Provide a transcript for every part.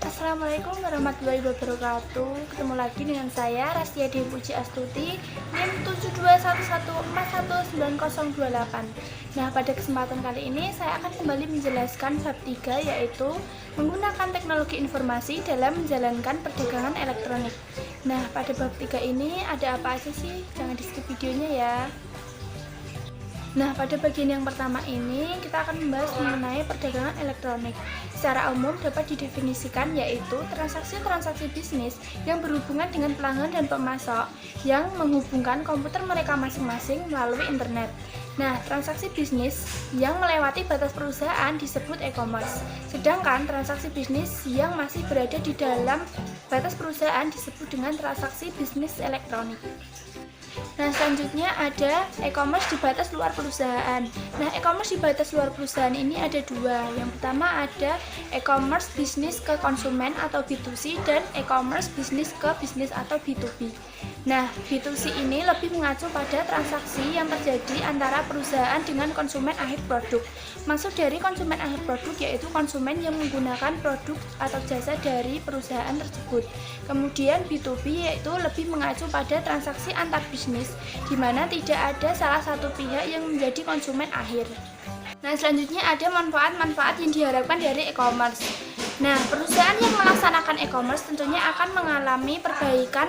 Assalamualaikum warahmatullahi wabarakatuh. Ketemu lagi dengan saya Rastia Dewi Puji Astuti, NIM 7211419028. Nah, pada kesempatan kali ini saya akan kembali menjelaskan bab 3, yaitu menggunakan teknologi informasi dalam menjalankan perdagangan elektronik. Nah, pada bab 3 ini ada apa aja sih? Jangan di skip videonya ya. Nah, pada bagian yang pertama ini kita akan membahas mengenai perdagangan elektronik. Secara umum dapat didefinisikan yaitu transaksi-transaksi bisnis yang berhubungan dengan pelanggan dan pemasok yang menghubungkan komputer mereka masing-masing melalui internet. Nah, transaksi bisnis yang melewati batas perusahaan disebut e-commerce. Sedangkan transaksi bisnis yang masih berada di dalam batas perusahaan disebut dengan transaksi bisnis elektronik. Nah, selanjutnya ada e-commerce di batas luar perusahaan. Nah, e-commerce di batas luar perusahaan ini ada dua. Yang pertama ada e-commerce bisnis ke konsumen atau B2C dan e-commerce bisnis ke bisnis atau B2B. Nah, B2C ini lebih mengacu pada transaksi yang terjadi antara perusahaan dengan konsumen akhir produk. Maksud dari konsumen akhir produk yaitu konsumen yang menggunakan produk atau jasa dari perusahaan tersebut. Kemudian B2B yaitu lebih mengacu pada transaksi antar bisnis, di mana tidak ada salah satu pihak yang menjadi konsumen akhir. Nah, selanjutnya ada manfaat-manfaat yang diharapkan dari e-commerce. Nah, perusahaan yang melaksanakan e-commerce tentunya akan mengalami perbaikan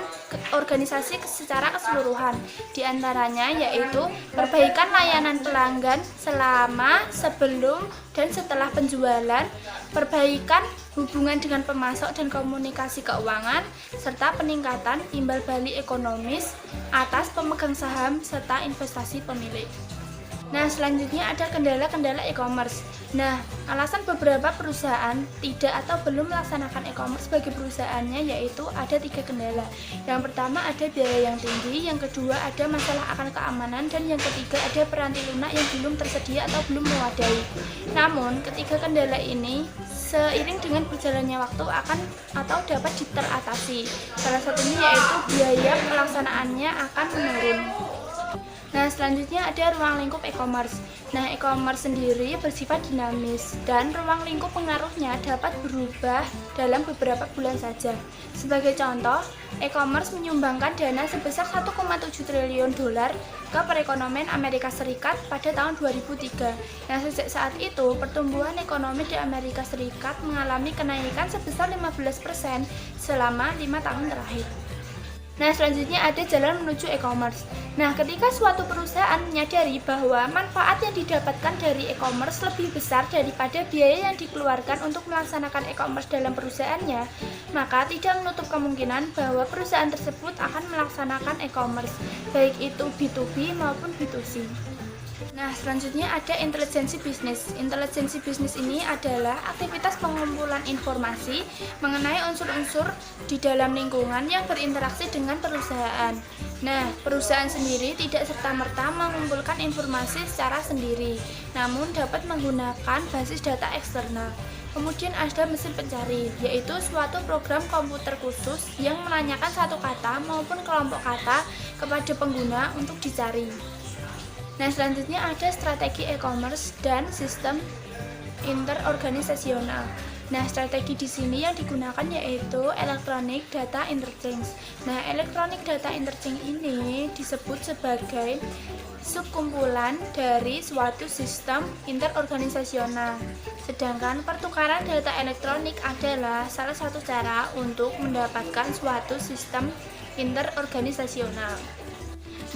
organisasi secara keseluruhan. Di antaranya yaitu perbaikan layanan pelanggan selama, sebelum, dan setelah penjualan, perbaikan hubungan dengan pemasok dan komunikasi keuangan, serta peningkatan timbal balik ekonomis atas pemegang saham serta investasi pemilik. Nah, selanjutnya ada kendala-kendala e-commerce. Nah, alasan beberapa perusahaan tidak atau belum melaksanakan e-commerce bagi perusahaannya yaitu ada 3 kendala. Yang pertama ada biaya yang tinggi, yang kedua ada masalah akan keamanan, dan yang ketiga ada peranti lunak yang belum tersedia atau belum memadai. Namun, ketiga kendala ini seiring dengan berjalannya waktu akan atau dapat teratasi. Salah satunya yaitu biaya pelaksanaannya akan menurun. Nah, selanjutnya ada ruang lingkup e-commerce. Nah, e-commerce sendiri bersifat dinamis dan ruang lingkup pengaruhnya dapat berubah dalam beberapa bulan saja. Sebagai contoh, e-commerce menyumbangkan dana sebesar 1,7 triliun dolar ke perekonomian Amerika Serikat pada tahun 2003. Nah, sejak saat itu, pertumbuhan ekonomi di Amerika Serikat mengalami kenaikan sebesar 15% selama 5 tahun terakhir. Nah, selanjutnya ada jalan menuju e-commerce. Nah, ketika suatu perusahaan menyadari bahwa manfaat yang didapatkan dari e-commerce lebih besar daripada biaya yang dikeluarkan untuk melaksanakan e-commerce dalam perusahaannya, maka tidak menutup kemungkinan bahwa perusahaan tersebut akan melaksanakan e-commerce, baik itu B2B maupun B2C. Nah, selanjutnya ada intelijensi bisnis. Intelijensi bisnis ini adalah aktivitas pengumpulan informasi mengenai unsur-unsur di dalam lingkungan yang berinteraksi dengan perusahaan. Nah, perusahaan sendiri tidak serta-merta mengumpulkan informasi secara sendiri, namun dapat menggunakan basis data eksternal. Kemudian ada mesin pencari, yaitu suatu program komputer khusus yang menanyakan satu kata maupun kelompok kata kepada pengguna untuk dicari. Nah, selanjutnya ada strategi e-commerce dan sistem interorganisasional. Nah, strategi di sini yang digunakan yaitu electronic data interchange. Nah, electronic data interchange ini disebut sebagai subkumpulan dari suatu sistem interorganisasional. Sedangkan pertukaran data elektronik adalah salah satu cara untuk mendapatkan suatu sistem interorganisasional.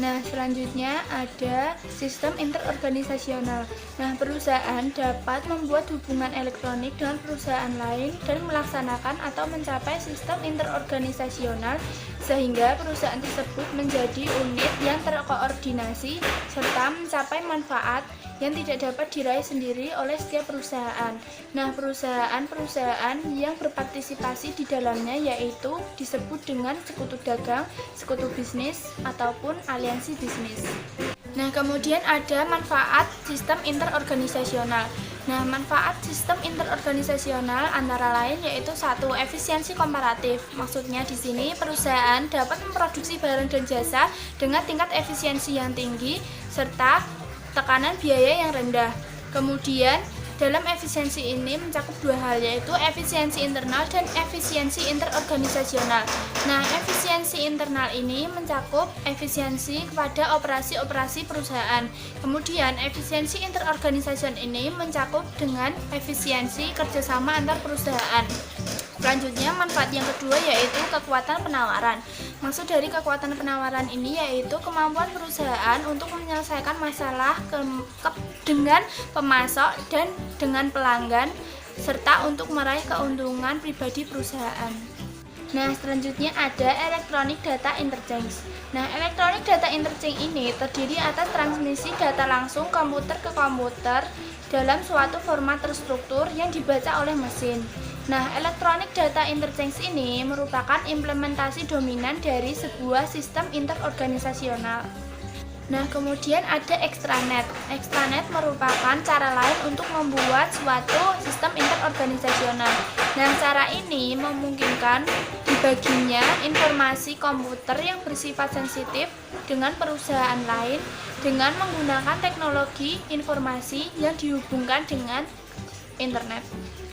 Nah, selanjutnya ada sistem interorganisasional. Nah, perusahaan dapat membuat hubungan elektronik dengan perusahaan lain dan melaksanakan atau mencapai sistem interorganisasional sehingga perusahaan tersebut menjadi unit yang terkoordinasi serta mencapai manfaat yang tidak dapat diraih sendiri oleh setiap perusahaan. Nah, perusahaan-perusahaan yang berpartisipasi di dalamnya yaitu disebut dengan sekutu dagang, sekutu bisnis, ataupun aliansi bisnis. Nah, kemudian ada manfaat sistem interorganisasional. Nah, manfaat sistem interorganisasional antara lain yaitu 1. Efisiensi komparatif. Maksudnya di sini perusahaan dapat memproduksi barang dan jasa dengan tingkat efisiensi yang tinggi serta tekanan biaya yang rendah. Kemudian Dalam efisiensi ini mencakup dua hal, yaitu efisiensi internal dan efisiensi interorganisasional. Nah, efisiensi internal ini mencakup efisiensi kepada operasi-operasi perusahaan. Kemudian, efisiensi interorganisasi ini mencakup dengan efisiensi kerjasama antar perusahaan. Selanjutnya, manfaat yang kedua yaitu kekuatan penawaran. Maksud dari kekuatan penawaran ini yaitu kemampuan perusahaan untuk menyelesaikan masalah dengan pemasok dan dengan pelanggan, serta untuk meraih keuntungan pribadi perusahaan. Nah, selanjutnya ada electronic data interchange. Nah, electronic data interchange ini terdiri atas transmisi data langsung komputer ke komputer dalam suatu format terstruktur yang dibaca oleh mesin. Nah, electronic data interchange ini merupakan implementasi dominan dari sebuah sistem interorganisasional. Nah, kemudian ada extranet. Extranet merupakan cara lain untuk membuat suatu sistem interorganisasional. Nah, cara ini memungkinkan dibaginya informasi komputer yang bersifat sensitif dengan perusahaan lain dengan menggunakan teknologi informasi yang dihubungkan dengan internet.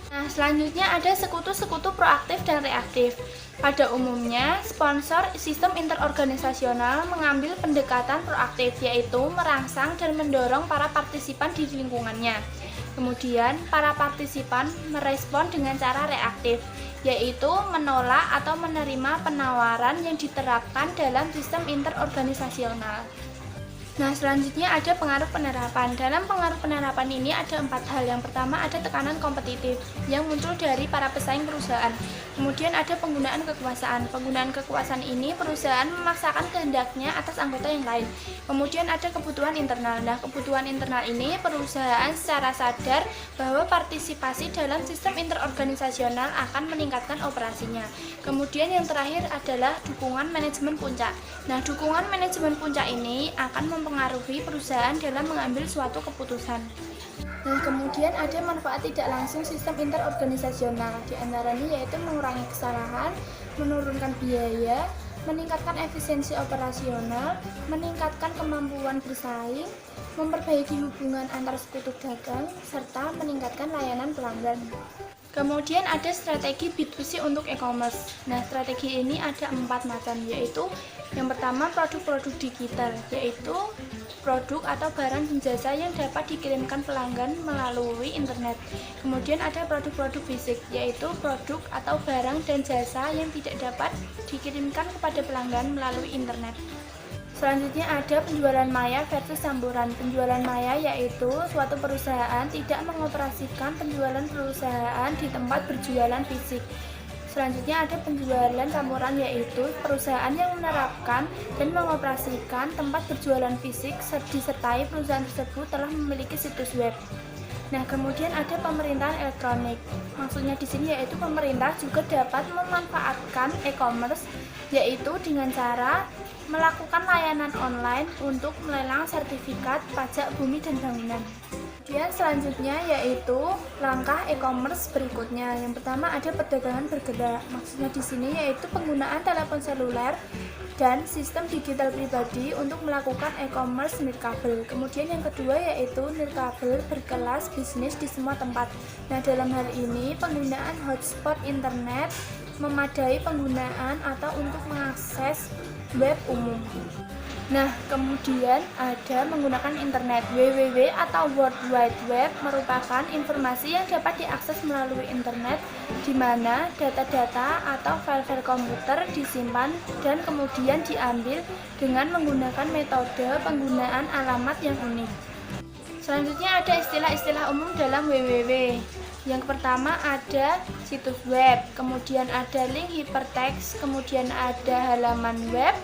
Nah, selanjutnya ada sekutu-sekutu proaktif dan reaktif. Pada umumnya, sponsor sistem interorganisasional mengambil pendekatan proaktif, yaitu merangsang dan mendorong para partisipan di lingkungannya. Kemudian, para partisipan merespon dengan cara reaktif, yaitu menolak atau menerima penawaran yang diterapkan dalam sistem interorganisasional. Nah, selanjutnya ada pengaruh penerapan. Dalam pengaruh penerapan ini ada 4 hal. Yang pertama ada tekanan kompetitif yang muncul dari para pesaing perusahaan. Kemudian ada penggunaan kekuasaan. Penggunaan kekuasaan ini perusahaan memaksakan kehendaknya atas anggota yang lain. Kemudian ada kebutuhan internal. Nah, kebutuhan internal ini perusahaan secara sadar bahwa partisipasi dalam sistem interorganisasional akan meningkatkan operasinya. Kemudian yang terakhir adalah dukungan manajemen puncak. Nah, dukungan manajemen puncak ini akan mempengaruhi perusahaan dalam mengambil suatu keputusan. Nah, kemudian ada manfaat tidak langsung sistem interorganisasional. Di antaranya yaitu mengurangi kesalahan, menurunkan biaya, meningkatkan efisiensi operasional, meningkatkan kemampuan bersaing, memperbaiki hubungan antar sekutu dagang, serta meningkatkan layanan pelanggan. Kemudian ada strategi B2C untuk e-commerce. Nah, strategi ini ada 4 macam, yaitu yang pertama produk-produk digital, yaitu produk atau barang dan jasa yang dapat dikirimkan pelanggan melalui internet. Kemudian ada produk-produk fisik, yaitu produk atau barang dan jasa yang tidak dapat dikirimkan kepada pelanggan melalui internet. Selanjutnya ada penjualan maya versus campuran. Penjualan maya yaitu suatu perusahaan tidak mengoperasikan penjualan perusahaan di tempat berjualan fisik. Selanjutnya ada penjualan campuran, yaitu perusahaan yang menerapkan dan mengoperasikan tempat berjualan fisik disertai perusahaan tersebut telah memiliki situs web. Nah, kemudian ada pemerintahan elektronik. Maksudnya di sini yaitu pemerintah juga dapat memanfaatkan e-commerce, yaitu dengan cara melakukan layanan online untuk melelang sertifikat pajak bumi dan bangunan. Kemudian selanjutnya yaitu langkah e-commerce berikutnya. Yang pertama ada perdagangan bergerak. Maksudnya di sini yaitu penggunaan telepon seluler dan sistem digital pribadi untuk melakukan e-commerce nirkabel. Kemudian yang kedua yaitu nirkabel berkelas bisnis di semua tempat. Nah, dalam hal ini penggunaan hotspot internet memadai penggunaan atau untuk mengakses web umum. Nah, kemudian ada menggunakan internet. WWW atau World Wide Web merupakan informasi yang dapat diakses melalui internet, di mana data-data atau file-file komputer disimpan dan kemudian diambil dengan menggunakan metode penggunaan alamat yang unik. Selanjutnya ada istilah-istilah umum dalam WWW. Yang pertama ada situs web, kemudian ada link hypertext, kemudian ada halaman web,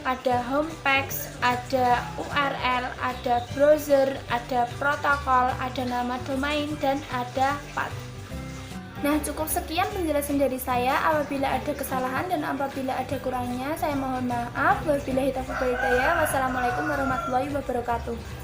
ada homepage, ada URL, ada browser, ada protokol, ada nama domain, dan ada path. Nah, cukup sekian penjelasan dari saya. Apabila ada kesalahan dan apabila ada kurangnya, saya mohon maaf. Wabillahi taufiq wal hidayah. Wassalamualaikum warahmatullahi wabarakatuh.